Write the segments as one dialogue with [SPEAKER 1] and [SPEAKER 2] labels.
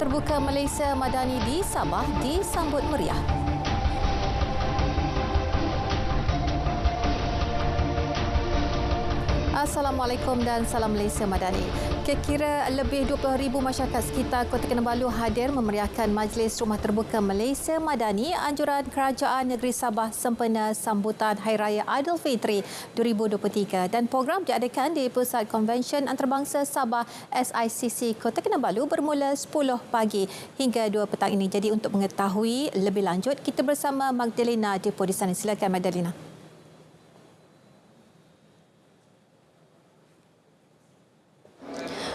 [SPEAKER 1] Terbuka Malaysia Madani di Sabah disambut meriah. Assalamualaikum dan salam Malaysia Madani. Kira lebih 20,000 masyarakat sekitar Kota Kinabalu hadir memeriahkan Majlis Rumah Terbuka Malaysia Madani anjuran Kerajaan Negeri Sabah sempena sambutan Hari Raya Aidilfitri 2023 dan program diadakan di Pusat Konvensyen Antarabangsa Sabah SICC Kota Kinabalu bermula 10 pagi hingga 2 petang ini. Jadi untuk mengetahui lebih lanjut kita bersama Magdalena Depo di sana. Silakan Magdalena.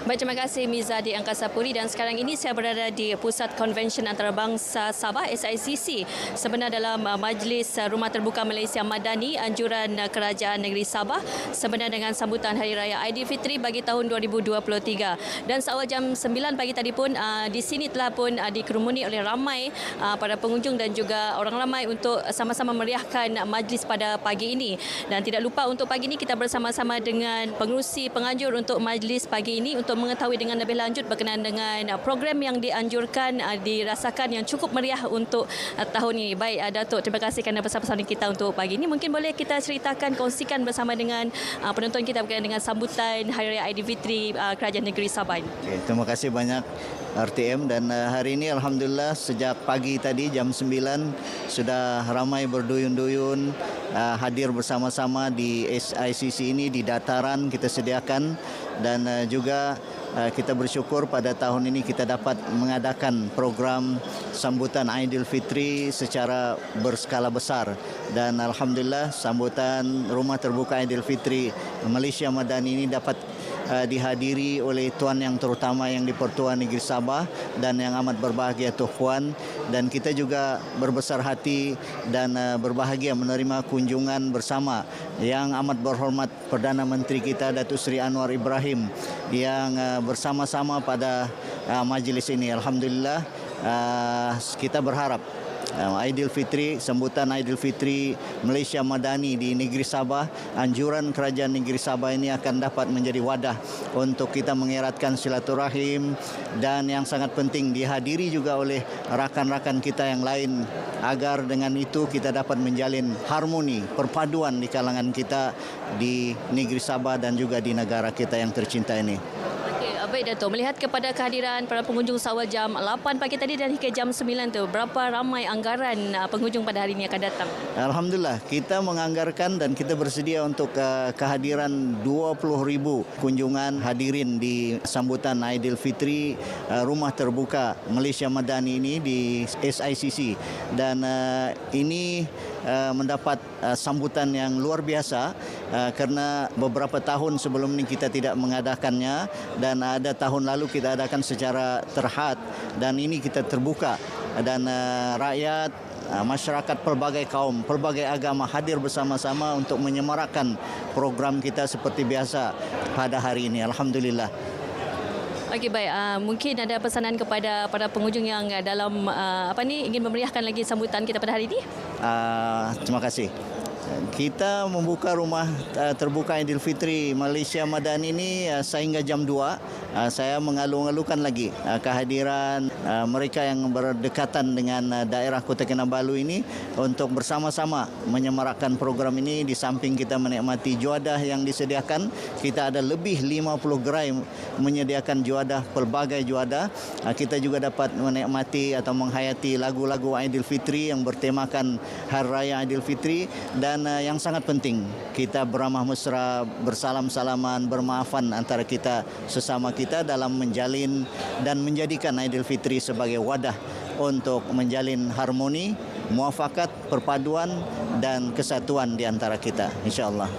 [SPEAKER 2] Baik, terima kasih Miza di Angkasa Puri dan sekarang ini saya berada di Pusat Konvensyen Antarabangsa Sabah SICC sebenar dalam Majlis Rumah Terbuka Malaysia Madani anjuran Kerajaan Negeri Sabah sebenar dengan sambutan Hari Raya Aidilfitri bagi tahun 2023 dan seawal jam 9 pagi tadi pun di sini telah pun dikerumuni oleh ramai para pengunjung dan juga orang ramai untuk sama-sama meriahkan majlis pada pagi ini dan tidak lupa untuk pagi ini kita bersama-sama dengan pengerusi penganjur untuk majlis pagi ini untuk mengetahui dengan lebih lanjut berkenaan dengan program yang dianjurkan dirasakan yang cukup meriah untuk tahun ini. Baik Datuk, terima kasih kerana bersama-sama kita untuk pagi ini. Mungkin boleh kita ceritakan, kongsikan bersama dengan penonton kita berkenaan dengan sambutan Hari Raya Aidilfitri Kerajaan Negeri Sabah ini.
[SPEAKER 3] Okay, terima kasih banyak RTM dan hari ini Alhamdulillah sejak pagi tadi jam 9 sudah ramai berduyun-duyun hadir bersama-sama di SICC ini di dataran kita sediakan dan juga kita bersyukur pada tahun ini kita dapat mengadakan program sambutan Aidilfitri secara berskala besar dan Alhamdulillah sambutan Rumah Terbuka Aidilfitri Malaysia Madani ini dapat dihadiri oleh Tuan Yang Terutama Yang di-Pertuan Negeri Sabah dan yang amat berbahagia Tuan Puan dan kita juga berbesar hati dan berbahagia menerima kunjungan bersama yang amat berhormat Perdana Menteri kita Datuk Seri Anwar Ibrahim yang bersama-sama pada majlis ini. Alhamdulillah kita berharap Aidilfitri, sambutan Aidilfitri Malaysia Madani di Negeri Sabah, anjuran Kerajaan Negeri Sabah ini akan dapat menjadi wadah untuk kita mengeratkan silaturahim dan yang sangat penting dihadiri juga oleh rakan-rakan kita yang lain agar dengan itu kita dapat menjalin harmoni, perpaduan di kalangan kita di Negeri Sabah dan juga di negara kita yang tercinta ini.
[SPEAKER 2] Baik Datuk, melihat kepada kehadiran para pengunjung seawal jam 8 pagi tadi dan hingga jam 9 tu, berapa ramai anggaran pengunjung pada hari ini akan datang?
[SPEAKER 3] Alhamdulillah, kita menganggarkan dan kita bersedia untuk kehadiran 20,000 kunjungan hadirin di sambutan Aidilfitri Rumah Terbuka Malaysia Madani ini di SICC dan ini mendapat sambutan yang luar biasa kerana beberapa tahun sebelum ini kita tidak mengadakannya dan ada tahun lalu kita adakan secara terhad dan ini kita terbuka dan rakyat, masyarakat pelbagai kaum, pelbagai agama hadir bersama-sama untuk menyemarakkan program kita seperti biasa pada hari ini. Alhamdulillah.
[SPEAKER 2] Okey, baik. Mungkin ada pesanan kepada para pengunjung yang dalam ingin memeriahkan lagi sambutan kita pada hari ini?
[SPEAKER 3] Terima kasih. Kita membuka Rumah Terbuka Aidilfitri Malaysia Madani ini sehingga jam 2. Saya mengalu-alukan lagi kehadiran mereka yang berdekatan dengan daerah Kota Kinabalu ini untuk bersama-sama menyemarakkan program ini. Di samping kita menikmati juadah yang disediakan, kita ada lebih 50 gerai menyediakan juadah, pelbagai juadah. Kita juga dapat menikmati atau menghayati lagu-lagu Aidilfitri yang bertemakan Hari Raya Aidilfitri dan yang sangat penting kita beramah mesra, bersalam-salaman, bermaafan antara kita sesama kita dalam menjalin dan menjadikan Aidilfitri sebagai wadah untuk menjalin harmoni, muafakat, perpaduan dan kesatuan di antara kita, insya-Allah.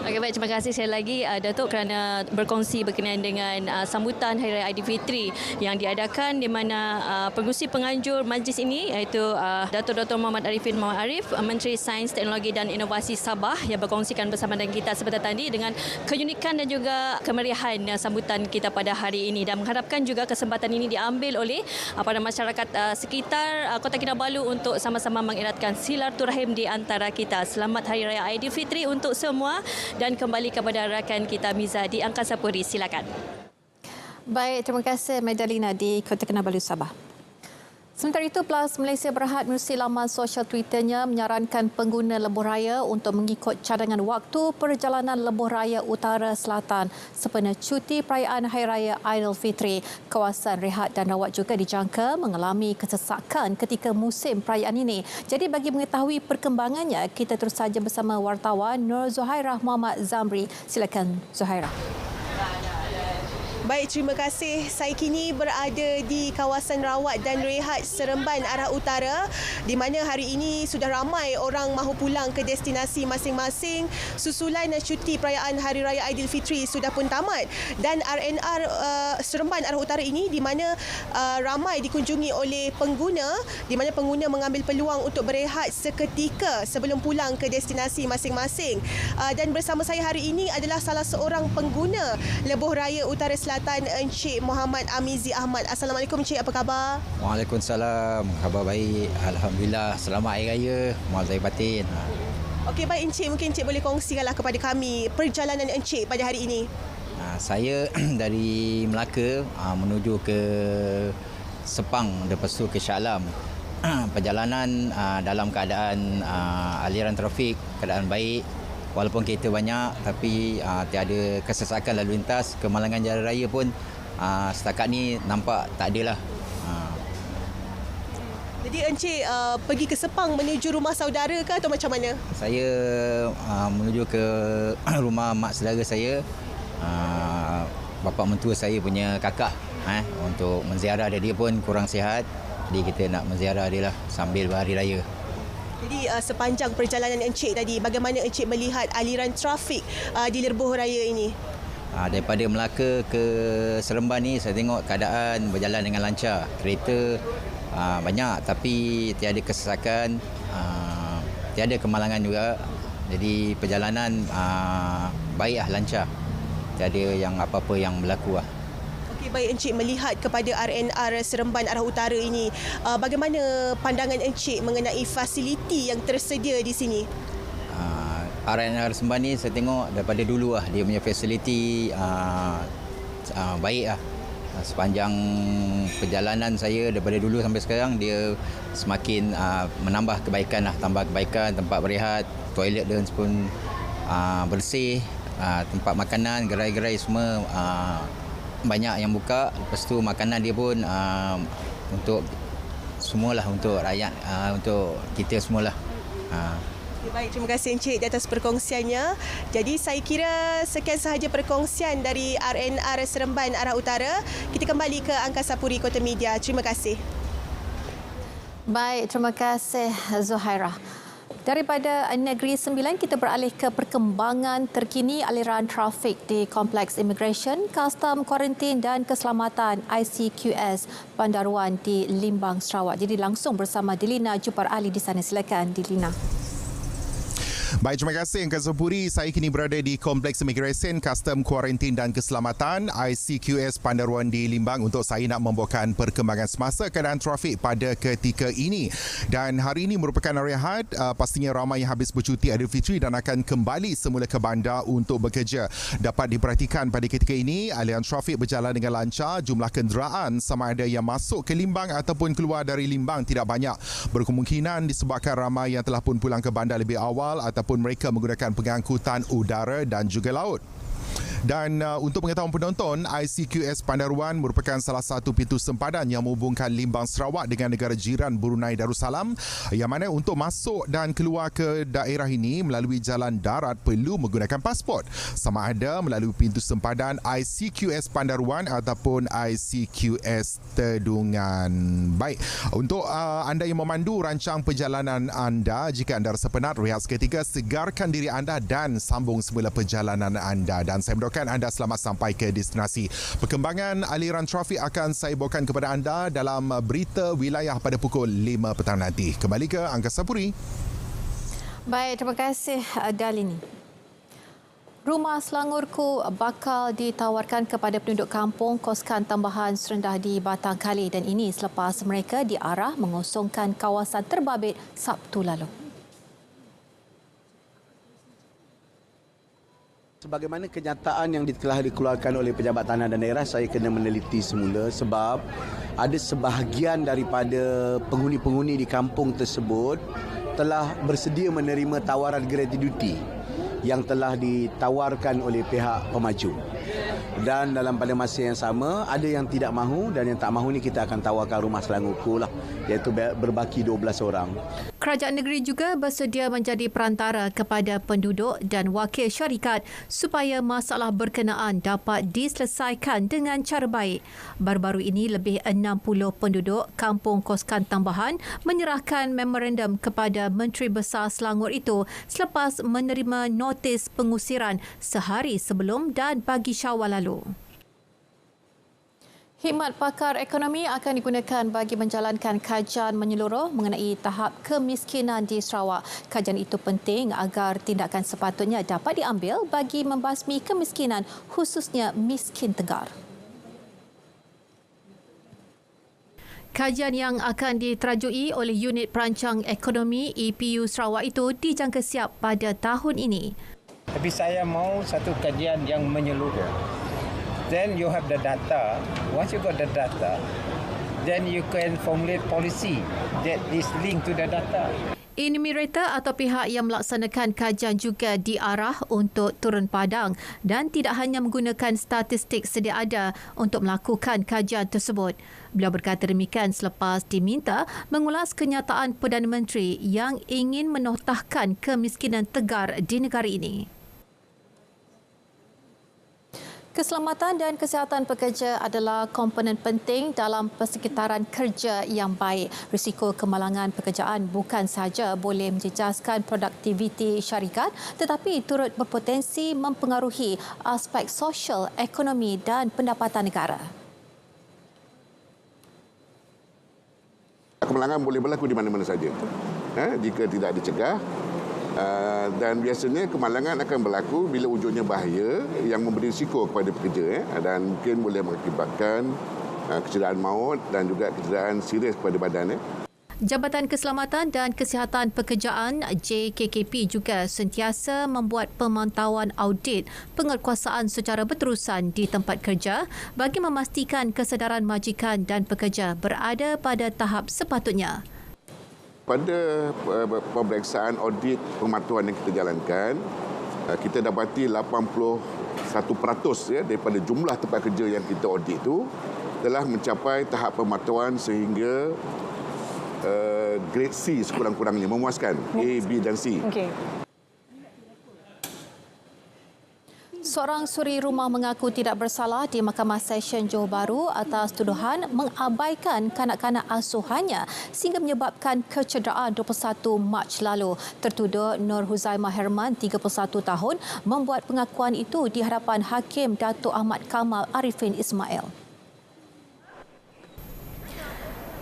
[SPEAKER 2] Okey, baik, terima kasih sekali lagi Datuk kerana berkongsi berkenaan dengan sambutan Hari Raya Aidilfitri yang diadakan di mana pengerusi penganjur majlis ini iaitu Datuk Dr. Muhammad Arifin Muhammad Arif, Menteri Sains, Teknologi dan Inovasi Sabah yang berkongsikan bersama dengan kita sebentar tadi dengan keunikan dan juga kemeriahan sambutan kita pada hari ini dan mengharapkan juga kesempatan ini diambil oleh para masyarakat sekitar Kota Kinabalu untuk sama-sama mengeratkan silaturahim di antara kita. Selamat Hari Raya Aidilfitri untuk semua. Dan kembali kepada rakan kita Miza di Angkasa Puri, silakan.
[SPEAKER 1] Baik, terima kasih Medalina di Kota Kinabalu, Sabah. Sementara itu, Plus Malaysia Berhad menerusi laman sosial Twitternya menyarankan pengguna lebuh raya untuk mengikut cadangan waktu perjalanan lebuh raya Utara Selatan sempena cuti perayaan Hari Raya Aidilfitri. Kawasan rehat dan rawat juga dijangka mengalami kesesakan ketika musim perayaan ini. Jadi bagi mengetahui perkembangannya, kita terus saja bersama wartawan Nur Zuhairah Muhammad Zamri. Silakan Zuhairah.
[SPEAKER 4] Baik, terima kasih. Saya kini berada di kawasan rawat dan rehat Seremban arah utara di mana hari ini sudah ramai orang mahu pulang ke destinasi masing-masing susulan cuti perayaan Hari Raya Aidilfitri sudah pun tamat, dan RNR Seremban arah utara ini di mana ramai dikunjungi oleh pengguna, di mana pengguna mengambil peluang untuk berehat seketika sebelum pulang ke destinasi masing-masing. Dan bersama saya hari ini adalah salah seorang pengguna lebuh raya Utara Selatan, Encik Muhammad Amizi Ahmad. Assalamualaikum Encik, apa khabar?
[SPEAKER 5] Waalaikumsalam, khabar baik. Alhamdulillah, selamat Hari Raya. Mohon zahir batin.
[SPEAKER 4] Okey, baik Encik, mungkin Encik boleh kongsikanlah kepada kami perjalanan Encik pada hari ini.
[SPEAKER 5] Saya dari Melaka menuju ke Sepang, lepas tu ke Shah Alam. Perjalanan dalam keadaan aliran trafik, keadaan baik. Walaupun kereta banyak, tapi tiada kesesakan lalu lintas. Kemalangan jalan raya pun setakat ni nampak tak adalah.
[SPEAKER 4] Jadi Encik pergi ke Sepang menuju rumah saudara ke atau macam mana?
[SPEAKER 5] Saya menuju ke rumah mak saudara saya, bapa mentua saya punya kakak, untuk menziarah dia pun kurang sihat. Jadi kita nak menziarah dia lah sambil berhari raya.
[SPEAKER 4] Jadi sepanjang perjalanan Encik tadi, bagaimana Encik melihat aliran trafik di lebuh raya ini?
[SPEAKER 5] Daripada Melaka ke Seremban ni saya tengok keadaan berjalan dengan lancar. Kereta banyak tapi tiada kesesakan, tiada kemalangan juga. Jadi perjalanan baiklah, lancar. Tiada yang apa-apa yang berlaku lah.
[SPEAKER 4] Okey, baik Encik melihat kepada RNR Seremban arah utara ini, bagaimana pandangan Encik mengenai fasiliti yang tersedia di sini?
[SPEAKER 5] RNR Seremban ni saya tengok daripada dulu lah dia punya fasiliti baik lah. Sepanjang perjalanan saya daripada dulu sampai sekarang, dia semakin menambah kebaikan lah, tambah kebaikan. Tempat berehat, toilet dia pun bersih, tempat makanan, gerai-gerai semua banyak yang buka. Lepas tu makanan dia pun untuk semualah, untuk rakyat, untuk kita semualah.
[SPEAKER 4] Baik, terima kasih Encik di atas perkongsiannya. Jadi saya kira sekian sahaja perkongsian dari RNR Seremban arah utara. Kita kembali ke Angkasa Puri Kota Media. Terima kasih.
[SPEAKER 1] Baik, terima kasih Zuhairah. Daripada Negeri Sembilan, kita beralih ke perkembangan terkini aliran trafik di Kompleks Immigration, Custom, Kuarantin dan Keselamatan ICQS Bandar Wan di Limbang, Sarawak. Jadi langsung bersama Dilina Jupar Ali di sana. Silakan Dilina.
[SPEAKER 6] Baik, terima kasih Angkasa Puri. Saya kini berada di Kompleks Immigration, Custom, Kuarantin dan Keselamatan ICQS Bandar Wan di Limbang untuk saya nak membawakan perkembangan semasa keadaan trafik pada ketika ini. Dan hari ini merupakan hari Ahad, pastinya ramai yang habis bercuti Aidilfitri dan akan kembali semula ke bandar untuk bekerja. Dapat diperhatikan pada ketika ini, aliran trafik berjalan dengan lancar. Jumlah kenderaan sama ada yang masuk ke Limbang ataupun keluar dari Limbang tidak banyak. Berkemungkinan disebabkan ramai yang telah pun pulang ke bandar lebih awal ataupun mereka menggunakan pengangkutan udara dan juga laut. Dan untuk pengetahuan penonton, ICQS Bandar Wan merupakan salah satu pintu sempadan yang menghubungkan Limbang Sarawak dengan negara jiran Brunei Darussalam, yang mana untuk masuk dan keluar ke daerah ini melalui jalan darat perlu menggunakan pasport, sama ada melalui pintu sempadan ICQS Bandar Wan ataupun ICQS Tedungan. Baik, untuk anda yang memandu rancang perjalanan anda, jika anda rasa penat, rehat seketika, segarkan diri anda dan sambung semula perjalanan anda. Dan saya mendoakan anda selamat sampai ke destinasi. Perkembangan aliran trafik akan saya bawakan kepada anda dalam berita wilayah pada pukul 5 petang nanti. Kembali ke Angkasa Puri.
[SPEAKER 1] Baik, terima kasih Dalini. Rumah Selangorku bakal ditawarkan kepada penduduk kampung koskan tambahan serendah di Batang Kali, dan ini selepas mereka diarah mengosongkan kawasan terbabit Sabtu lalu.
[SPEAKER 7] Sebagaimana kenyataan yang telah dikeluarkan oleh Pejabat Tanah dan Daerah, saya kena meneliti semula sebab ada sebahagian daripada penghuni-penghuni di kampung tersebut telah bersedia menerima tawaran gratuity yang telah ditawarkan oleh pihak pemaju. Dan dalam pada masa yang sama, ada yang tidak mahu dan yang tak mahu ni kita akan tawarkan rumah Selangorku lah, iaitu berbaki 12 orang.
[SPEAKER 1] Kerajaan negeri juga bersedia menjadi perantara kepada penduduk dan wakil syarikat supaya masalah berkenaan dapat diselesaikan dengan cara baik. Baru-baru ini lebih 60 penduduk Kampung Koskan Tambahan menyerahkan memorandum kepada Menteri Besar Selangor itu selepas menerima notis pengusiran sehari sebelum dan pagi Syawal lalu. Khidmat pakar ekonomi akan digunakan bagi menjalankan kajian menyeluruh mengenai tahap kemiskinan di Sarawak. Kajian itu penting agar tindakan sepatutnya dapat diambil bagi membasmi kemiskinan, khususnya miskin tegar. Kajian yang akan diterajui oleh Unit Perancang Ekonomi EPU Sarawak itu dijangka siap pada tahun ini.
[SPEAKER 8] Tapi saya mahu satu kajian yang menyeluruh. Then you have the data. Once you got the data, then you can formulate policy that is linked to the data.
[SPEAKER 1] Enumerator atau pihak yang melaksanakan kajian juga diarah untuk turun padang dan tidak hanya menggunakan statistik sedia ada untuk melakukan kajian tersebut. Beliau berkata demikian selepas diminta mengulas kenyataan Perdana Menteri yang ingin menoktahkan kemiskinan tegar di negara ini. Keselamatan dan kesihatan pekerja adalah komponen penting dalam persekitaran kerja yang baik. Risiko kemalangan pekerjaan bukan sahaja boleh menjejaskan produktiviti syarikat tetapi turut berpotensi mempengaruhi aspek sosial, ekonomi dan pendapatan negara.
[SPEAKER 9] Kemalangan boleh berlaku di mana-mana saja jika tidak dicegah. Dan biasanya kemalangan akan berlaku bila wujudnya bahaya yang memberi risiko kepada pekerja dan mungkin boleh mengakibatkan kecederaan maut dan juga kecederaan serius kepada badan.
[SPEAKER 1] Jabatan Keselamatan dan Kesihatan Pekerjaan JKKP juga sentiasa membuat pemantauan audit penguatkuasaan secara berterusan di tempat kerja bagi memastikan kesedaran majikan dan pekerja berada pada tahap sepatutnya.
[SPEAKER 9] Pada pemeriksaan audit pemantauan yang kita jalankan, kita dapati 81% daripada jumlah tempat kerja yang kita audit itu telah mencapai tahap pemantauan sehingga grade C sekurang-kurangnya, memuaskan A, B dan C.
[SPEAKER 1] Okay. Seorang suri rumah mengaku tidak bersalah di Mahkamah Session Johor Bahru atas tuduhan mengabaikan kanak-kanak asuhannya sehingga menyebabkan kecederaan 21 Mac lalu. Tertuduh Nur Huzaimah Herman, 31 tahun, membuat pengakuan itu di hadapan Hakim Datuk Ahmad Kamal Arifin Ismail.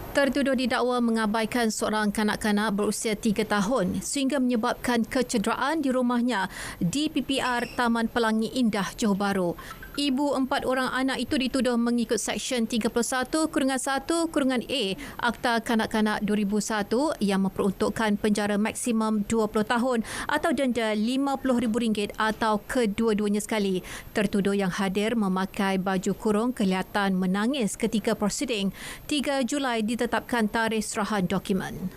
[SPEAKER 1] Tertuduh didakwa mengabaikan seorang kanak-kanak berusia 3 tahun sehingga menyebabkan kecederaan di rumahnya di PPR Taman Pelangi Indah, Johor Bahru. Ibu 4 orang anak itu dituduh mengikut Seksyen 31/1/A Akta Kanak-Kanak 2001 yang memperuntukkan penjara maksimum 20 tahun atau denda RM50,000 atau kedua-duanya sekali. Tertuduh yang hadir memakai baju kurung kelihatan menangis ketika prosiding. 3 Julai ditetapkan tarikh serahan dokumen.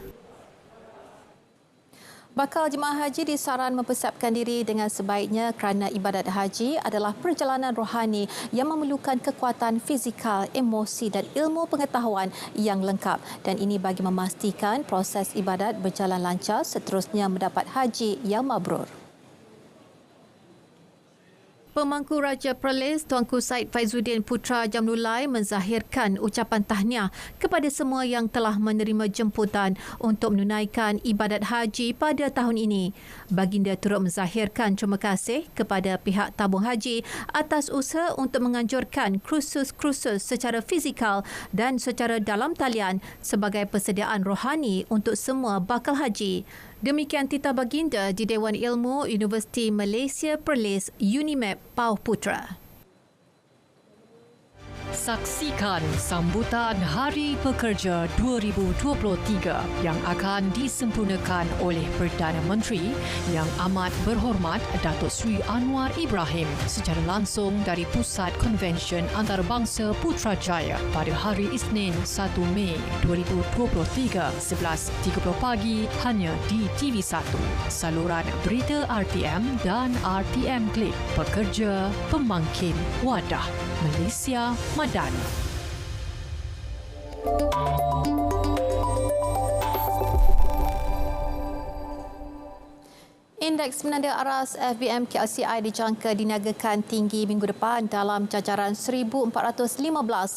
[SPEAKER 1] Bakal jemaah haji disaran mempersiapkan diri dengan sebaiknya kerana ibadat haji adalah perjalanan rohani yang memerlukan kekuatan fizikal, emosi dan ilmu pengetahuan yang lengkap dan ini bagi memastikan proses ibadat berjalan lancar seterusnya mendapat haji yang mabrur. Pemangku Raja Perlis Tuanku Said Faizuddin Putra Jamlulai menzahirkan ucapan tahniah kepada semua yang telah menerima jemputan untuk menunaikan ibadat haji pada tahun ini. Baginda turut menzahirkan terima kasih kepada pihak tabung haji atas usaha untuk menganjurkan kursus-kursus secara fizikal dan secara dalam talian sebagai persediaan rohani untuk semua bakal haji. Demikian titah baginda di Dewan Ilmu Universiti Malaysia Perlis UNIMAP Pauh Putra.
[SPEAKER 10] Saksikan sambutan Hari Pekerja 2023 yang akan disempurnakan oleh Perdana Menteri Yang Amat Berhormat Datuk Seri Anwar Ibrahim secara langsung dari Pusat Konvensyen Antarabangsa Putrajaya pada hari Isnin 1 Mei 2023 11.30 pagi hanya di TV1, saluran berita RTM dan RTM Klik. Pekerja Pemangkin Wadah Malaysia Madani.
[SPEAKER 1] Indeks penanda aras FBM KLCI dijangka diniagakan tinggi minggu depan dalam jajaran 1,415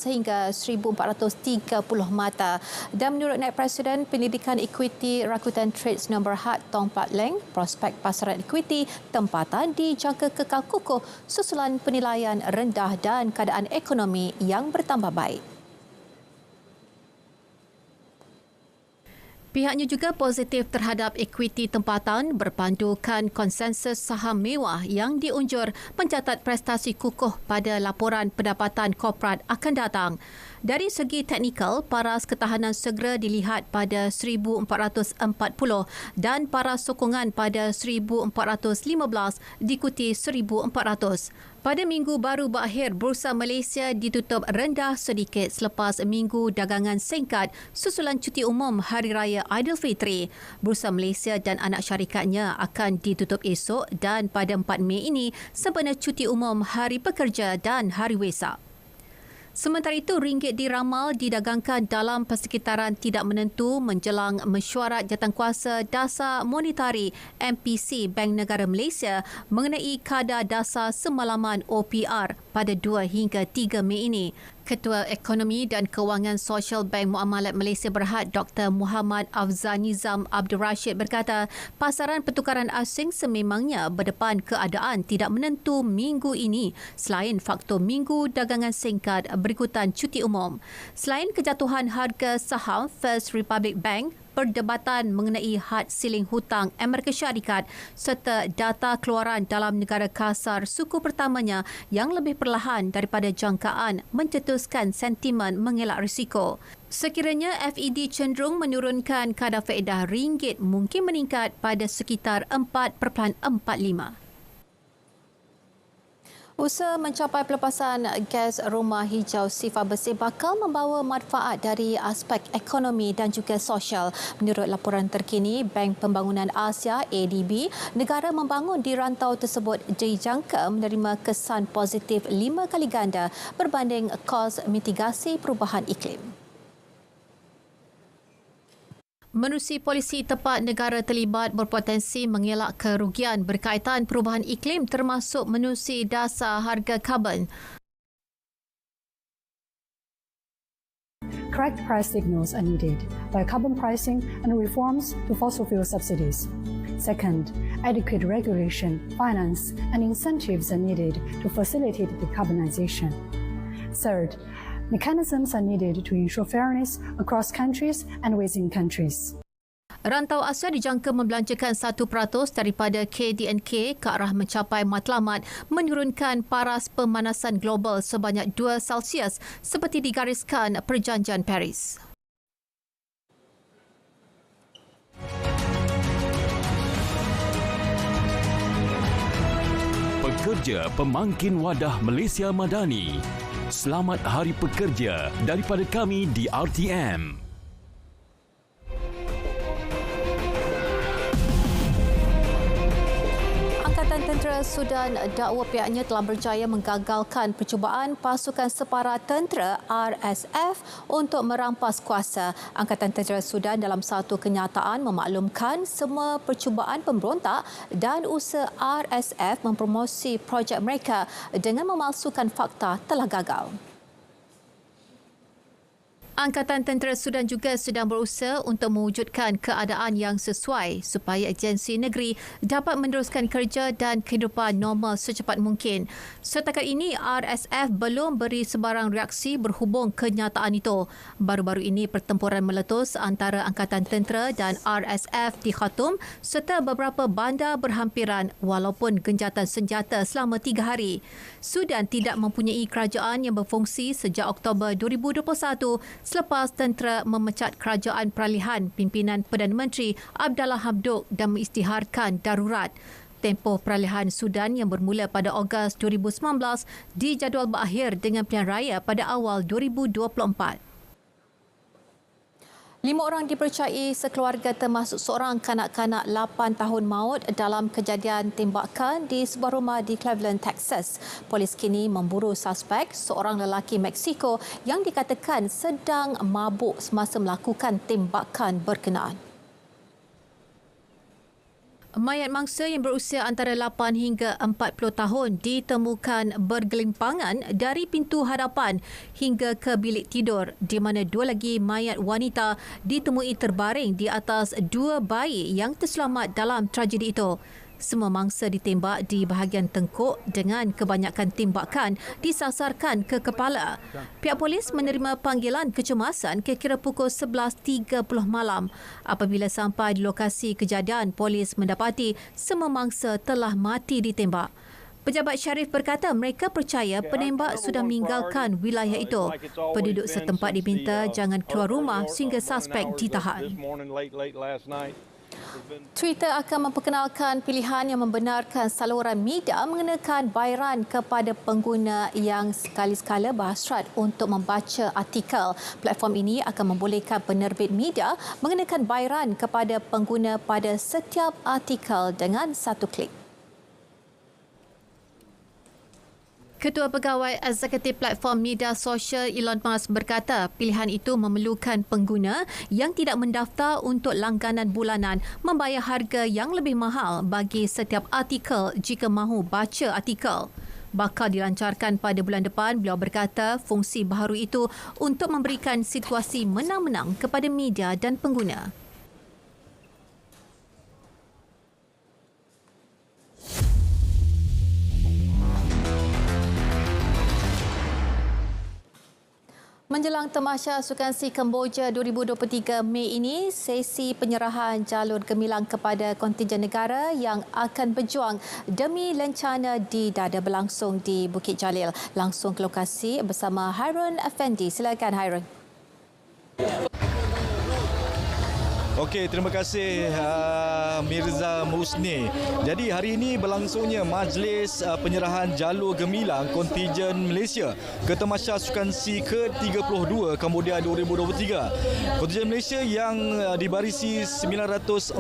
[SPEAKER 1] hingga 1,430 mata. Dan menurut Naib Presiden Pendidikan Equity Rakuten Trades No. Berhad Tong Pat Leng, prospek pasaran equity tempatan dijangka kekal kukuh susulan penilaian rendah dan keadaan ekonomi yang bertambah baik. Pihaknya juga positif terhadap equity tempatan berpandukan konsensus saham mewah yang diunjur mencatat prestasi kukuh pada laporan pendapatan korporat akan datang. Dari segi teknikal, paras ketahanan segera dilihat pada 1,440 dan paras sokongan pada 1,415 diikuti 1,400. Pada minggu baru berakhir, Bursa Malaysia ditutup rendah sedikit selepas minggu dagangan singkat susulan cuti umum Hari Raya Aidilfitri. Bursa Malaysia dan anak syarikatnya akan ditutup esok dan pada 4 Mei ini sempena cuti umum Hari Pekerja dan Hari Wesak. Sementara itu, ringgit diramal didagangkan dalam persekitaran tidak menentu menjelang mesyuarat jawatankuasa dasar monetari MPC Bank Negara Malaysia mengenai kadar dasar semalaman OPR pada 2 hingga 3 Mei ini. Ketua Ekonomi dan Kewangan Sosial Bank Muamalat Malaysia Berhad Dr. Muhammad Afzal Nizam Abdul Rashid berkata, pasaran pertukaran asing sememangnya berdepan keadaan tidak menentu minggu ini selain faktor minggu dagangan singkat berikutan cuti umum. Selain kejatuhan harga saham First Republic Bank, perdebatan mengenai had siling hutang Amerika Syarikat serta data keluaran dalam negara kasar suku pertamanya yang lebih perlahan daripada jangkaan mencetuskan sentimen mengelak risiko. Sekiranya FED cenderung menurunkan kadar faedah ringgit mungkin meningkat pada sekitar 4.45. Usaha mencapai pelepasan gas rumah hijau sifar bersih bakal membawa manfaat dari aspek ekonomi dan juga sosial. Menurut laporan terkini, Bank Pembangunan Asia ADB, negara membangun di rantau tersebut dijangka menerima kesan positif 5 kali ganda berbanding kos mitigasi perubahan iklim. Menerusi polisi tepat negara terlibat berpotensi mengelak kerugian berkaitan perubahan iklim termasuk menerusi dasar harga karbon.
[SPEAKER 11] Correct price signals are needed by carbon pricing and reforms to fossil fuel subsidies. Second, adequate regulation, finance and incentives are needed to facilitate decarbonization. Third, mechanisms are needed to ensure fairness across countries and within countries.
[SPEAKER 1] Rantau Asia dijangka membelanjakan 1% daripada KDNK ke arah mencapai matlamat menurunkan paras pemanasan global sebanyak 2 Celsius seperti digariskan Perjanjian Paris.
[SPEAKER 12] Pekerja Pemangkin Wadah Malaysia Madani. Selamat Hari Pekerja daripada kami di RTM.
[SPEAKER 1] Angkatan Tentera Sudan dakwa pihaknya telah berjaya menggagalkan percubaan pasukan separa tentera RSF untuk merampas kuasa. Angkatan Tentera Sudan dalam satu kenyataan memaklumkan semua percubaan pemberontak dan usaha RSF mempromosi projek mereka dengan memalsukan fakta telah gagal. Angkatan Tentera Sudan juga sedang berusaha untuk mewujudkan keadaan yang sesuai supaya agensi negeri dapat meneruskan kerja dan kehidupan normal secepat mungkin. Setakat ini, RSF belum beri sebarang reaksi berhubung kenyataan itu. Baru-baru ini, pertempuran meletus antara Angkatan Tentera dan RSF di Khartoum serta beberapa bandar berhampiran walaupun genjatan senjata selama 3 hari. Sudan tidak mempunyai kerajaan yang berfungsi sejak Oktober 2021 selepas tentera memecat kerajaan peralihan pimpinan Perdana Menteri Abdallah Hamdok dan mengisytiharkan darurat. Tempoh peralihan Sudan yang bermula pada Ogos 2019 dijadual berakhir dengan pilihan raya pada awal 2024. 5 orang dipercayai sekeluarga termasuk seorang kanak-kanak 8 tahun maut dalam kejadian tembakan di sebuah rumah di Cleveland, Texas. Polis kini memburu suspek, seorang lelaki Meksiko yang dikatakan sedang mabuk semasa melakukan tembakan berkenaan. Mayat mangsa yang berusia antara 8 hingga 40 tahun ditemukan bergelimpangan dari pintu hadapan hingga ke bilik tidur di mana 2 lagi mayat wanita ditemui terbaring di atas 2 bayi yang terselamat dalam tragedi itu. Semua mangsa ditembak di bahagian tengkuk dengan kebanyakan tembakan disasarkan ke kepala. Pihak polis menerima panggilan kecemasan kira-kira pukul 11.30 malam. Apabila sampai di lokasi kejadian, polis mendapati semua mangsa telah mati ditembak. Pejabat Syarif berkata mereka percaya penembak sudah meninggalkan wilayah itu. Penduduk setempat diminta jangan keluar rumah sehingga suspek ditahan. Twitter akan memperkenalkan pilihan yang membenarkan saluran media mengenakan bayaran kepada pengguna yang sekali-sekala berhasrat untuk membaca artikel. Platform ini akan membolehkan penerbit media mengenakan bayaran kepada pengguna pada setiap artikel dengan satu klik. Ketua Pegawai Eksekutif Platform Media Sosial Elon Musk berkata pilihan itu memerlukan pengguna yang tidak mendaftar untuk langganan bulanan membayar harga yang lebih mahal bagi setiap artikel jika mahu baca artikel. Bakal dilancarkan pada bulan depan, beliau berkata fungsi baharu itu untuk memberikan situasi menang-menang kepada media dan pengguna. Menjelang Tamasya Sukan Si Kemboja 2023 Mei ini, sesi penyerahan jalur gemilang kepada kontingen negara yang akan berjuang demi lencana di dada berlangsung di Bukit Jalil. Langsung ke lokasi bersama Hairun Effendi. Silakan Hairun.
[SPEAKER 13] Okey, terima kasih Mirza Musni. Jadi hari ini berlangsungnya majlis penyerahan jalur gemilang kontingen Malaysia ke Tamasya Sukan Si ke-32 Kamboja 2023. Kontingen Malaysia yang dibarisi 914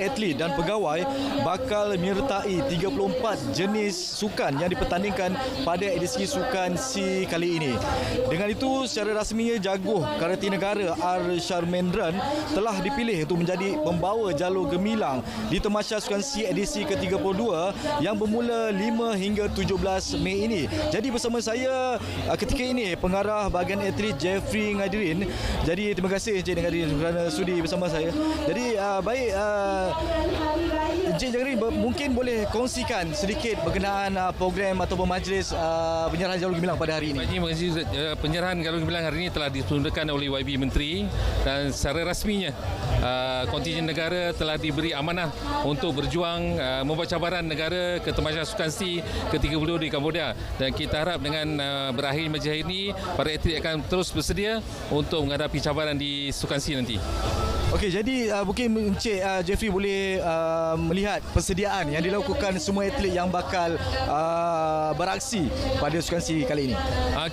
[SPEAKER 13] atlet dan pegawai bakal menyertai 34 jenis sukan yang dipertandingkan pada edisi Sukan Si kali ini. Dengan itu, secara rasminya jaguh karate negara R. Sharmendran telah dipilih untuk menjadi pembawa jalur gemilang di Tamasya Sukan Si edisi ke-32 yang bermula 5 hingga 17 Mei ini. Jadi bersama saya ketika ini pengarah bahagian atlet Jeffrey Ngadirin. Jadi terima kasih Encik Ngadirin kerana sudi bersama saya. Jadi baik Encik Ngadirin mungkin boleh kongsikan sedikit berkenaan program atau majlis penyerahan jalur gemilang pada hari ini.
[SPEAKER 14] Majlis penyerahan jalur gemilang hari ini telah diselenggarakan oleh YB Menteri dan secara rasminya kontingen negara telah diberi amanah untuk berjuang membawa cabaran negara ke Tamasya Sukan Si ke-32 di Kamboja, dan kita harap dengan berakhir majlis hari ini para atlet akan terus bersedia untuk menghadapi cabaran di Sukan Si nanti.
[SPEAKER 13] Okey, jadi mungkin Encik Jeffrey boleh melihat persediaan yang dilakukan semua atlet yang bakal beraksi pada Sukan Si kali ini.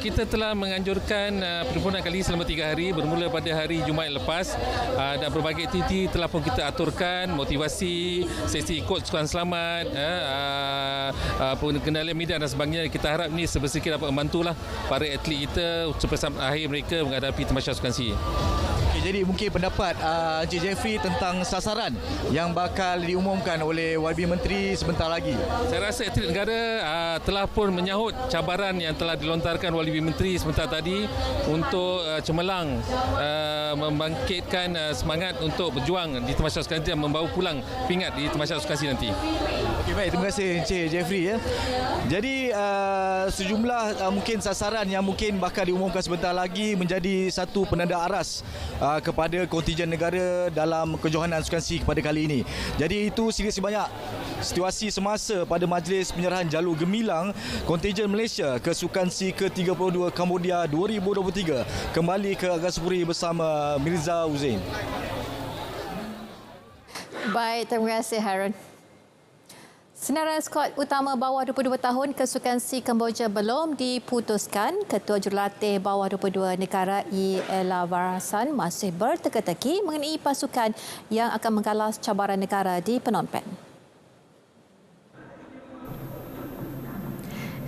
[SPEAKER 14] Kita telah menganjurkan perhimpunan kali selama 3 hari bermula pada hari Jumaat lepas, dan berbagai aktiviti telah pun kita aturkan, motivasi, sesi coach sukan selamat, pengendalian media dan sebagainya. Kita harap ini sebesikit dapat membantulah para atlet kita supaya sampai akhir mereka menghadapi Tamasya Sukan Si.
[SPEAKER 13] Jadi mungkin pendapat Encik Jeffrey tentang sasaran yang bakal diumumkan oleh YB Menteri sebentar lagi.
[SPEAKER 14] Saya rasa atlet negara telah pun menyahut cabaran yang telah dilontarkan oleh YB Menteri sebentar tadi untuk cemerlang membangkitkan semangat untuk berjuang di Tamasya Sukasi dan membawa pulang pingat di Tamasya Sukasi nanti.
[SPEAKER 13] Okey, baik, terima kasih Encik Jeffrey ya. Jadi sejumlah mungkin sasaran yang mungkin bakal diumumkan sebentar lagi menjadi satu penanda aras kepada kontingen negara dalam kejohanan Sukasi pada kali ini. Jadi itu sedikit sebanyak situasi semasa pada majlis penyerahan jalur gemilang kontingen Malaysia ke Sukasi ke-32 Kambodia 2023. Kembali ke Agastpuri bersama Mirza Huzain.
[SPEAKER 1] Baik, terima kasih Harun. Senarai skuad utama bawah 22 tahun kesukan SEA Kemboja belum diputuskan. Ketua Jurulatih bawah 22 negara Elavarasan masih berteka-teki mengenai pasukan yang akan menggalas cabaran negara di Phnom Penh.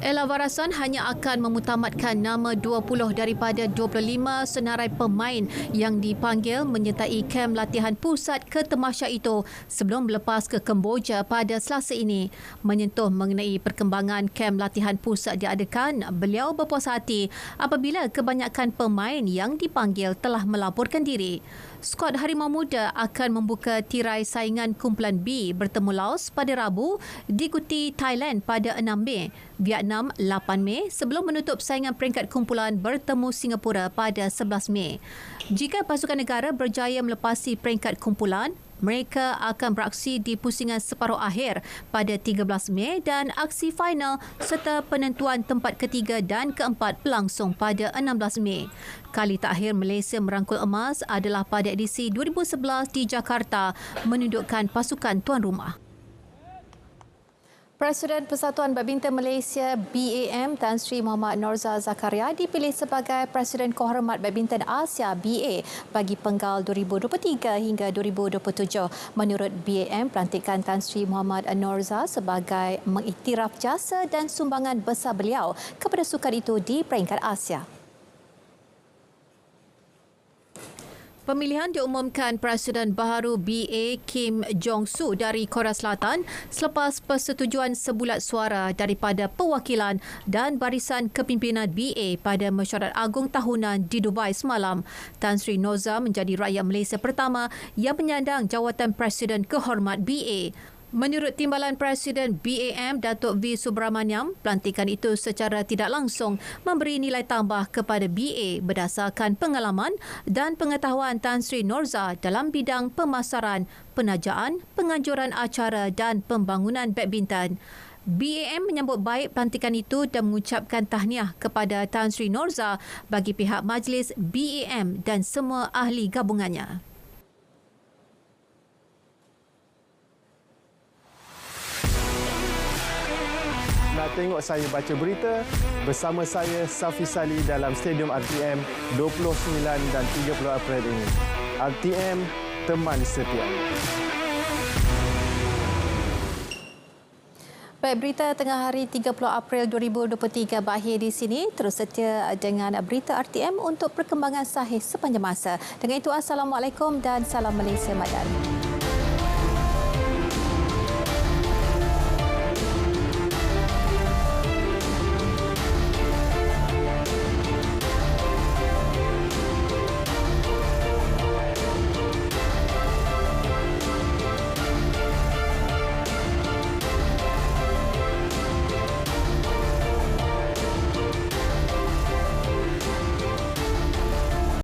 [SPEAKER 1] Elavarasan hanya akan memutamatkan nama 20 daripada 25 senarai pemain yang dipanggil menyertai kem latihan pusat ke Tamasya itu sebelum berlepas ke Kemboja pada Selasa ini. Menyentuh mengenai perkembangan kem latihan pusat diadakan, beliau berpuas hati apabila kebanyakan pemain yang dipanggil telah melaporkan diri. Skuad Harimau Muda akan membuka tirai saingan kumpulan B bertemu Laos pada Rabu, diikuti Thailand pada 6 Mei, Vietnam 8 Mei sebelum menutup saingan peringkat kumpulan bertemu Singapura pada 11 Mei. Jika pasukan negara berjaya melepasi peringkat kumpulan, mereka akan beraksi di pusingan separuh akhir pada 13 Mei dan aksi final serta penentuan tempat ketiga dan keempat berlangsung pada 16 Mei. Kali terakhir Malaysia merangkul emas adalah pada edisi 2011 di Jakarta menundukkan pasukan tuan rumah. Presiden Persatuan Badminton Malaysia BAM Tan Sri Mohamad Norzah Zakaria dipilih sebagai Presiden Kehormat Badminton Asia BA bagi penggal 2023 hingga 2027. Menurut BAM, pelantikan Tan Sri Mohamad Norzah sebagai mengiktiraf jasa dan sumbangan besar beliau kepada sukan itu di peringkat Asia. Pemilihan diumumkan Presiden baharu BA Kim Jong-soo dari Korea Selatan selepas persetujuan sebulat suara daripada perwakilan dan barisan kepimpinan BA pada mesyuarat agung tahunan di Dubai semalam. Tan Sri Norzah menjadi rakyat Malaysia pertama yang menyandang jawatan Presiden Kehormat BA. Menurut Timbalan Presiden BAM Datuk V. Subramaniam, pelantikan itu secara tidak langsung memberi nilai tambah kepada BA berdasarkan pengalaman dan pengetahuan Tan Sri Norzah dalam bidang pemasaran, penajaan, penganjuran acara dan pembangunan badminton. BAM menyambut baik pelantikan itu dan mengucapkan tahniah kepada Tan Sri Norzah bagi pihak majlis BAM dan semua ahli gabungannya.
[SPEAKER 15] Nak tengok saya baca berita, bersama saya Safi Sali dalam Stadium RTM 29 dan 30 April ini. RTM, teman setia.
[SPEAKER 1] Baik, berita tengah hari 30 April 2023 berakhir di sini. Terus setia dengan berita RTM untuk perkembangan sahih sepanjang masa. Dengan itu, Assalamualaikum dan salam Malaysia Madani.